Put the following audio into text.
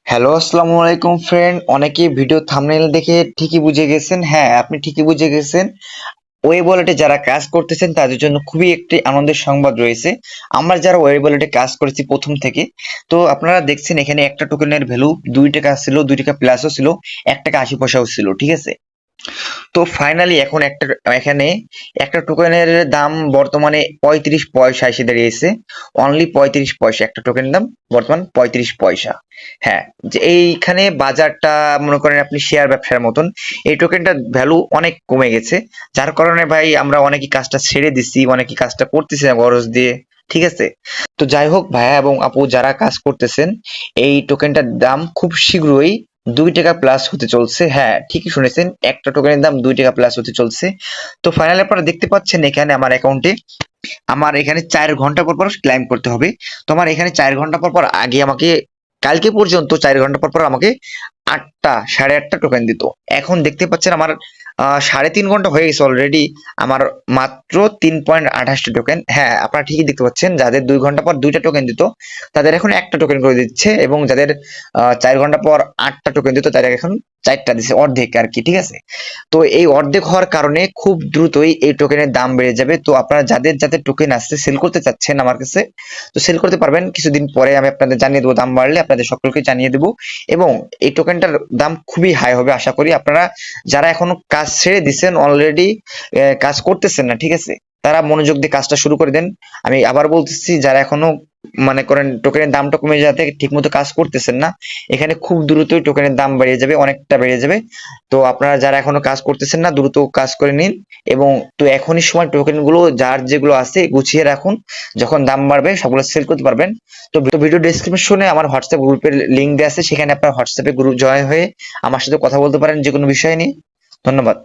Hello, আসসালামু আলাইকুম friend. অনেকেই ভিডিও থাম্বনেল দেখে ঠিকই বুঝে গেছেন। হ্যাঁ, আপনি ঠিকই বুঝে গেছেন। ওয়েব ওয়ালেটে যারা কাজ করতেছেন তাদের জন্য খুবই একটি আনন্দের সংবাদ রয়েছে। আমরা যারা ওয়েব ওয়ালেটে কাজ করেছি প্রথম থেকে, তো আপনারা দেখছেন এখানে একটা টোকেনের ভ্যালু 2 টাকা ছিল, 2 টাকা প্লাসও ছিল, 1 টাকা 80 পয়সাও ছিল, ঠিক আছে। তো ফাইনালি এখন এখানে একটা টোকেনের দাম বর্তমানে 35 পয়সা এসে দাঁড়িয়েছে। অনলি 35 পয়সা একটা টোকেনের দাম, বর্তমান 35 পয়সা। হ্যাঁ, যে এইখানে বাজারটা মনে করেন আপনি শেয়ার ব্যবসার মতন, এই টোকেনটার ভ্যালু অনেক কমে গেছে। যার কারণে ভাই আমরা অনেকেই কাজটা ছেড়ে দিছি, অনেকেই কাজটা করতেছি না খরচ দিয়ে, ঠিক আছে। তো যাই হোক ভাইয়া এবং আপু যারা কাজ করতেছেন, এই টোকেনটার দাম খুব শীঘ্রই 2 টাকা প্লাস হতে চলছে। হ্যাঁ, ঠিকই শুনেছেন, একটা টোকেনের দাম 2 টাকা প্লাস হতে চলছে। তো ফাইনালি আপনারা দেখতে পাচ্ছেন এখানে আমার অ্যাকাউন্টে, আমার এখানে 4 ঘন্টা পর পর ক্লাইম করতে হবে। তো আমার এখানে 4 ঘন্টা পর পর আগে আমাকে, কালকে পর্যন্ত 4 ঘন্টা পর পর আমাকে 8টা 8:30 টোকেন দিত। এখন দেখতে পাচ্ছেন আমার 3.5 ঘন্টা হয়ে গেছে অলরেডি, আমার মাত্র 3.28টা টোকেন। হ্যাঁ, আপনারা ঠিকই দেখতে পাচ্ছেন, যাদের 2 ঘন্টা পর 2টা টোকেন দিত তাদের এখন একটা টোকেন করে দিচ্ছে, এবং যাদের 4 ঘন্টা পর 8টা টোকেন দিত তাদের এখন 4টা দিচ্ছে, অর্ধেক আর কি, ঠিক আছে। তো এই অর্ধেক হওয়ার কারণে খুব দ্রুতই এই টোকেনের দাম বেড়ে যাবে। তো আপনারা যাদের যাদের টোকেন আসছে সেল করতে চাচ্ছেন আমার কাছে, তো সেল করতে পারবেন। কিছুদিন পরে আমি আপনাদের জানিয়ে দেবো, দাম বাড়লে আপনাদের সকলকে জানিয়ে দেবো। এবং এই টোকেনটার দাম খুবই হাই হবে আশা করি। আপনারা যারা এখনো কাজ ছেড়ে দিচ্ছেন, অলরেডি কাজ করতেছেন না, ঠিক আছে, তারা মনোযোগ দিয়ে কাজটা শুরু করে দেন। আমি আবার বলতেছি, যারা এখনো মনে করেন টোকেনের দামটা কমে যাতে ঠিক মতো কাজ করতেছেন না, এখানে খুব দ্রুতই টোকেনের দাম বেড়ে যাবে, অনেকটা বেড়ে যাবে। তো আপনারা যারা এখনো কাজ করতেছেন না, দ্রুত কাজ করে নিন। এবং তো এখনই সময় টোকেন গুলো যার যেগুলো আছে গুছিয়ে রাখুন, যখন দাম বাড়বে সবগুলো সেল করতে পারবেন। তো ভিডিও ডেসক্রিপশনে আমার হোয়াটসঅ্যাপ গ্রুপের লিঙ্ক দেওয়া আছে, সেখানে আপনার হোয়াটসঅ্যাপে গ্রুপ জয়েন হয়ে আমার সাথে কথা বলতে পারেন যে কোনো বিষয় নিয়ে। ধন্যবাদ।